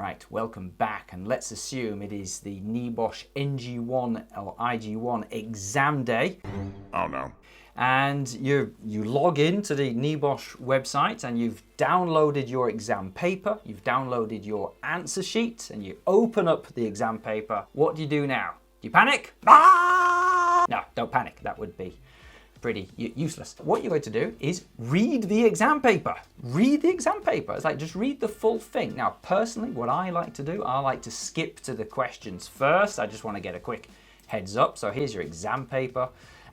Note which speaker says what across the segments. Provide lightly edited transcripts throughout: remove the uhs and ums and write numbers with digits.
Speaker 1: Right, welcome back, and let's assume it is the NEBOSH NG1 or IG1 exam day.
Speaker 2: Oh no.
Speaker 1: And you log into the NEBOSH website and you've downloaded your exam paper, you've downloaded your answer sheet, and you open up the exam paper. What do you do now? Do you panic? Ah! No, don't panic. That would be pretty useless. What you're going to do is read the exam paper. Read the exam paper. It's like just read the full thing. Now, personally, what I like to do, I like to skip to the questions first. I just want to get a quick heads up. So here's your exam paper.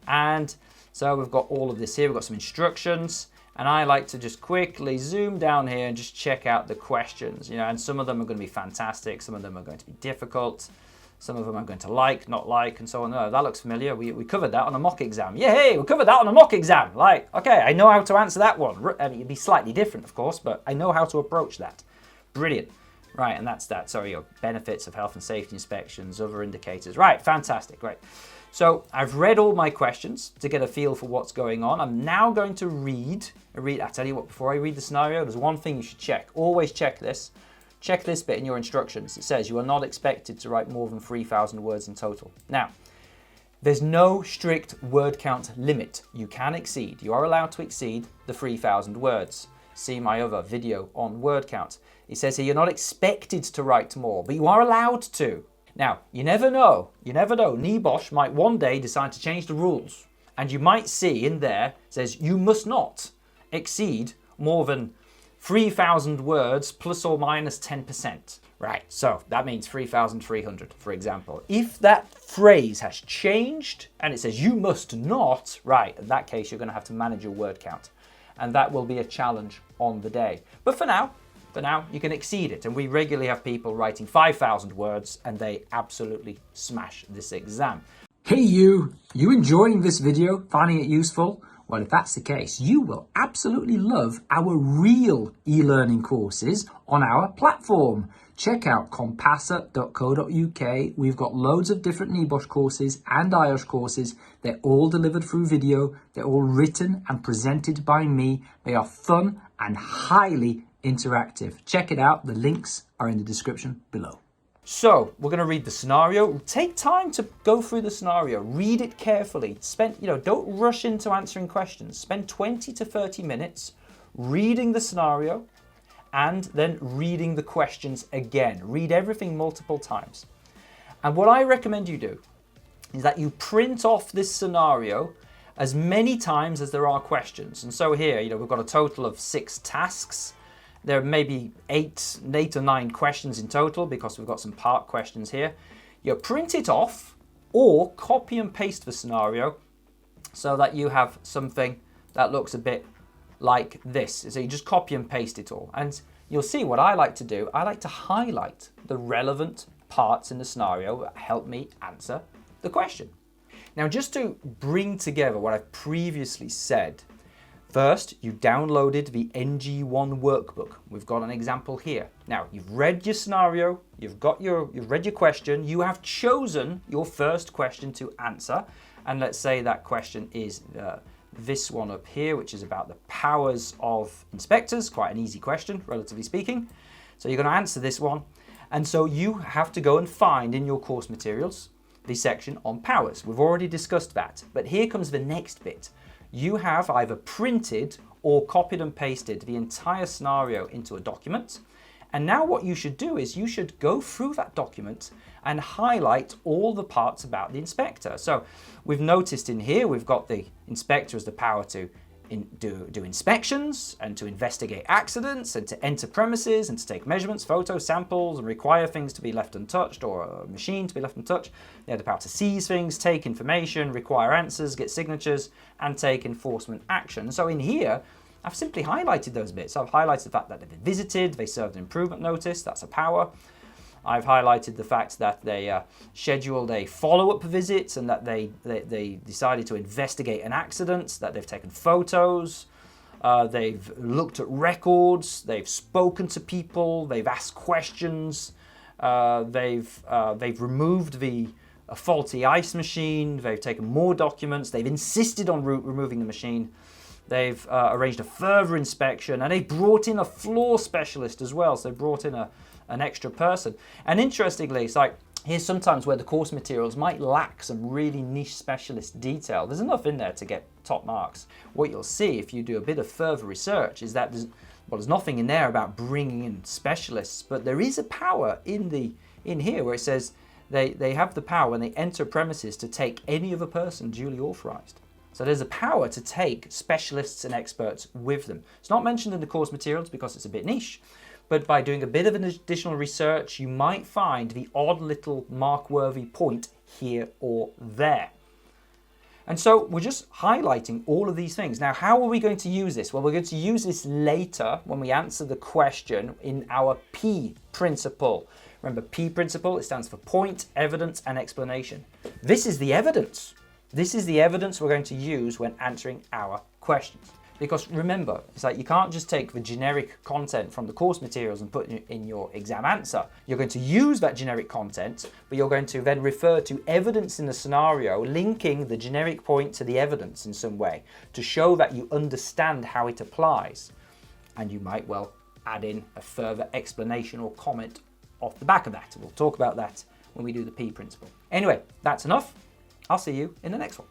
Speaker 1: And so we've got all of this here. We've got some instructions. And I like to just quickly zoom down here and just check out the questions. You know, and some of them are going to be fantastic. Some of them are going to be difficult. Some of them I'm going to like, not like, and so on. Oh, that looks familiar. We covered that on a mock exam. Yay, we covered that on a mock exam. Like, okay, I know how to answer that one. I mean, it'd be slightly different, of course, but I know how to approach that. Brilliant. Right, and that's that. Sorry, your benefits of health and safety inspections, other indicators. Right, fantastic, great. So I've read all my questions to get a feel for what's going on. I'm now going to read. I tell you what, before I read the scenario, there's one thing you should check. Always check this. Check this bit in your instructions. It says you are not expected to write more than 3,000 words in total. Now, there's no strict word count limit. You can exceed. You are allowed to exceed the 3,000 words. See my other video on word count. It says here you're not expected to write more, but you are allowed to. Now, you never know. You never know. NEBOSH might one day decide to change the rules. And you might see in there, it says you must not exceed more than 3,000 words plus or minus 10%. Right, so that means 3,300, for example. If that phrase has changed and it says you must not, right, in that case, you're going to have to manage your word count. And that will be a challenge on the day. But for now, you can exceed it. And we regularly have people writing 5,000 words and they absolutely smash this exam.
Speaker 3: Hey you enjoying this video, finding it useful? Well, if that's the case, you will absolutely love our real e-learning courses on our platform. Check out compassa.co.uk. We've got loads of different NEBOSH courses and IOSH courses. They're all delivered through video. They're all written and presented by me. They are fun and highly interactive. Check it out. The links are in the description below.
Speaker 1: So we're going to read the scenario. Take time to go through the scenario. Read it carefully. Don't rush into answering questions. Spend 20 to 30 minutes reading the scenario and then reading the questions again. Read everything multiple times. And what I recommend you do is that you print off this scenario as many times as there are questions. And so here, we've got a total of 6 tasks. There may be 8 or 9 questions in total because we've got some part questions here. You print it off or copy and paste the scenario so that you have something that looks a bit like this. So you just copy and paste it all. And you'll see what I like to do. I like to highlight the relevant parts in the scenario that help me answer the question. Now, just to bring together what I've previously said, first, you downloaded the NG1 workbook. We've got an example here. Now, you've read your scenario, you've read your question, you have chosen your first question to answer. And let's say that question is this one up here, which is about the powers of inspectors. Quite an easy question, relatively speaking. So you're going to answer this one. And so you have to go and find in your course materials the section on powers. We've already discussed that. But here comes the next bit. You have either printed or copied and pasted the entire scenario into a document. And now what you should do is you should go through that document and highlight all the parts about the inspector. So we've noticed in here, we've got the inspector has the power to do inspections and to investigate accidents and to enter premises and to take measurements, photos, samples, and require things to be left untouched or a machine to be left untouched. They have the power to seize things, take information, require answers, get signatures, and take enforcement action. So in here, I've simply highlighted those bits. I've highlighted the fact that they've been visited, they served an improvement notice, that's a power. I've highlighted the fact that they scheduled a follow-up visit and that they decided to investigate an accident, that they've taken photos, they've looked at records, they've spoken to people, they've asked questions, they've removed a faulty ice machine, they've taken more documents, they've insisted on removing the machine, they've arranged a further inspection, and they brought in a floor specialist as well. So they brought in a an extra person. And interestingly, it's like, here's sometimes where the course materials might lack some really niche specialist detail. There's enough in there to get top marks. What you'll see if you do a bit of further research is that there's nothing in there about bringing in specialists, but there is a power in here where it says they have the power when they enter premises to take any other person duly authorized. So there's a power to take specialists and experts with them. It's not mentioned in the course materials because it's a bit niche, but by doing a bit of an additional research, you might find the odd little mark-worthy point here or there. And so we're just highlighting all of these things. Now, how are we going to use this? Well, we're going to use this later when we answer the question in our P principle. Remember, P principle, it stands for point, evidence, and explanation. This is the evidence. This is the evidence we're going to use when answering our questions. Because remember, it's like you can't just take the generic content from the course materials and put it in your exam answer. You're going to use that generic content, but you're going to then refer to evidence in the scenario, linking the generic point to the evidence in some way to show that you understand how it applies. And you might well add in a further explanation or comment off the back of that. We'll talk about that when we do the P principle. Anyway, that's enough. I'll see you in the next one.